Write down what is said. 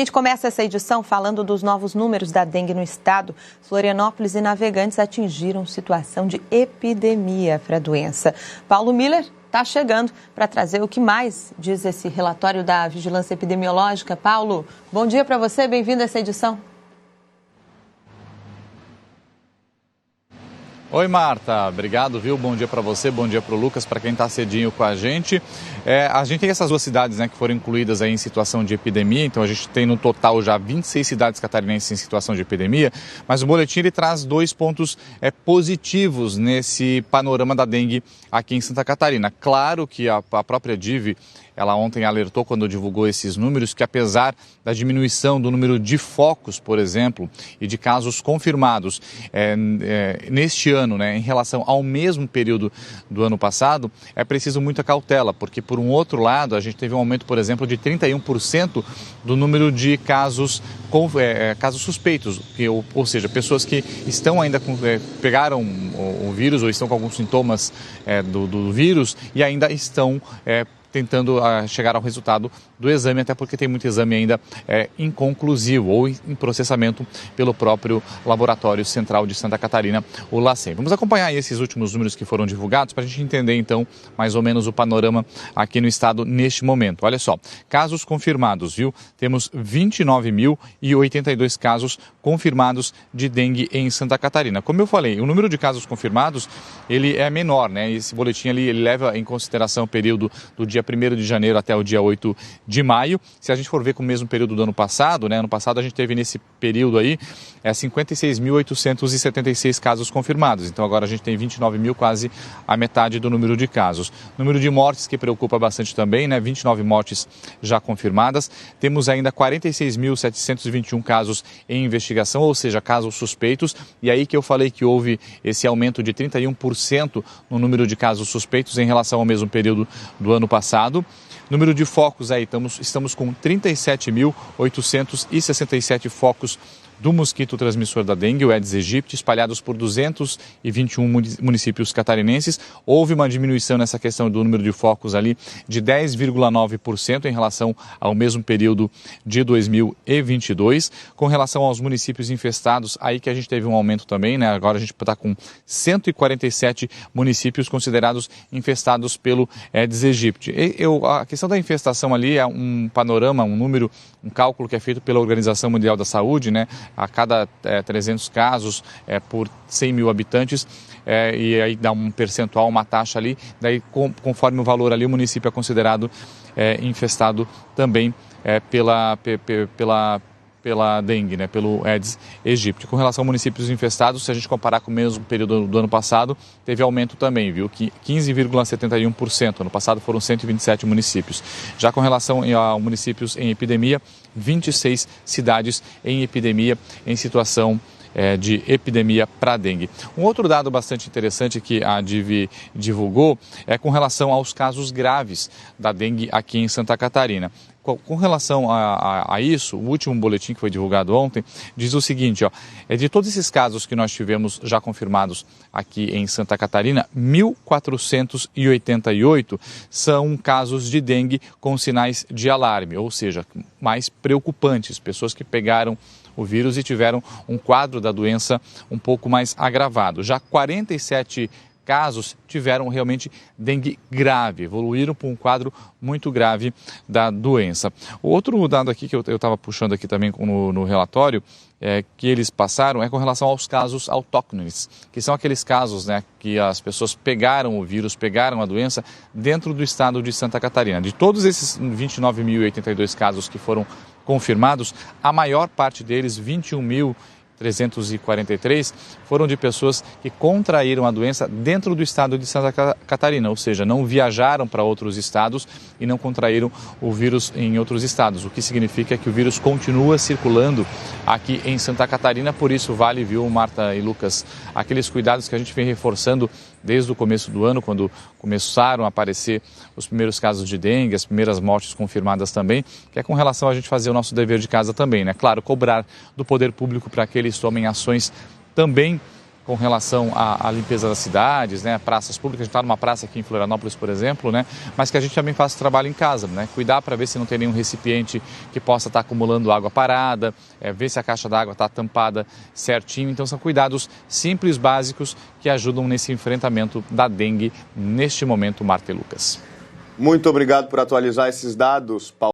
A gente começa essa edição falando dos novos números da dengue no estado. Florianópolis e Navegantes atingiram situação de epidemia para a doença. Paulo Miller está chegando para trazer o que mais diz esse relatório da Vigilância Epidemiológica. Paulo, bom dia para você, bem-vindo a essa edição. Oi, Marta. Obrigado, viu? Bom dia para você, bom dia para o Lucas, para quem está cedinho com a gente. A gente tem essas duas cidades, né, que foram incluídas aí em situação de epidemia, então a gente tem no total já 26 cidades catarinenses em situação de epidemia, mas o boletim ele traz dois pontos positivos nesse panorama da dengue aqui em Santa Catarina. Claro que a própria DIV, ela ontem alertou quando divulgou esses números que apesar da diminuição do número de focos, por exemplo, e de casos confirmados neste ano, né, em relação ao mesmo período do ano passado, é preciso muita cautela, porque por um outro lado a gente teve um aumento, por exemplo, de 31% do número de casos suspeitos, ou seja, pessoas que estão ainda pegaram o vírus ou estão com alguns sintomas do vírus e ainda estão tentando chegar ao resultado do exame, até porque tem muito exame ainda inconclusivo ou em processamento pelo próprio Laboratório Central de Santa Catarina, o LACEN. Vamos acompanhar esses últimos números que foram divulgados para a gente entender, então, mais ou menos o panorama aqui no estado neste momento. Olha só, casos confirmados, viu? Temos 29.082 casos confirmados de dengue em Santa Catarina. Como eu falei, o número de casos confirmados, ele é menor, né? Esse boletim ali, ele leva em consideração o período do dia 1º de janeiro até o dia 8 de maio. Se a gente for ver com o mesmo período do ano passado, né? Ano passado a gente teve nesse período aí 56.876 casos confirmados. Então agora a gente tem 29.000, quase a metade do número de casos. Número de mortes que preocupa bastante também, né? 29 mortes já confirmadas. Temos ainda 46.721 casos em investigação, ou seja, casos suspeitos. E aí que eu falei que houve esse aumento de 31% no número de casos suspeitos em relação ao mesmo período do ano passado. Número de focos aí, estamos com 37.867 focos do mosquito transmissor da dengue, o Aedes aegypti, espalhados por 221 municípios catarinenses. Houve uma diminuição nessa questão do número de focos ali de 10,9% em relação ao mesmo período de 2022. Com relação aos municípios infestados, aí que a gente teve um aumento também, né? Agora a gente está com 147 municípios considerados infestados pelo Aedes aegypti. A questão da infestação ali é um panorama, um número, um cálculo que é feito pela Organização Mundial da Saúde, né? A cada 300 casos por 100 mil habitantes, e aí dá um percentual, uma taxa ali, daí conforme o valor ali o município é considerado infestado também pela dengue, né, pelo Aedes aegypti. Com relação a municípios infestados, se a gente comparar com o mesmo período do ano passado, teve aumento também, viu? 15,71%. Ano passado foram 127 municípios. Já com relação a municípios em epidemia, 26 cidades em epidemia, em situação de epidemia para dengue. Um outro dado bastante interessante que a DIV divulgou é com relação aos casos graves da dengue aqui em Santa Catarina. Com relação a isso, o último boletim que foi divulgado ontem diz o seguinte, de todos esses casos que nós tivemos já confirmados aqui em Santa Catarina, 1.488 são casos de dengue com sinais de alarme, ou seja, mais preocupantes, pessoas que pegaram o vírus e tiveram um quadro da doença um pouco mais agravado. Já 47 casos tiveram realmente dengue grave, evoluíram para um quadro muito grave da doença. O outro dado aqui que eu estava puxando aqui também no relatório, que eles passaram, é com relação aos casos autóctones, que são aqueles casos, né, que as pessoas pegaram o vírus, pegaram a doença dentro do estado de Santa Catarina. De todos esses 29.082 casos que foram confirmados, a maior parte deles, 21.343, foram de pessoas que contraíram a doença dentro do estado de Santa Catarina, ou seja, não viajaram para outros estados e não contraíram o vírus em outros estados, o que significa que o vírus continua circulando aqui em Santa Catarina. Por isso vale, viu, Marta e Lucas, aqueles cuidados que a gente vem reforçando desde o começo do ano, quando começaram a aparecer os primeiros casos de dengue, as primeiras mortes confirmadas também, que é com relação a gente fazer o nosso dever de casa também, né? Claro, cobrar do poder público para que eles tomem ações também com relação à limpeza das cidades, né, praças públicas. A gente está numa praça aqui em Florianópolis, por exemplo, né, mas que a gente também faça trabalho em casa, né, cuidar para ver se não tem nenhum recipiente que possa estar acumulando água parada, ver se a caixa d'água está tampada certinho. Então são cuidados simples, básicos, que ajudam nesse enfrentamento da dengue neste momento, Marta e Lucas. Muito obrigado por atualizar esses dados, Paulo.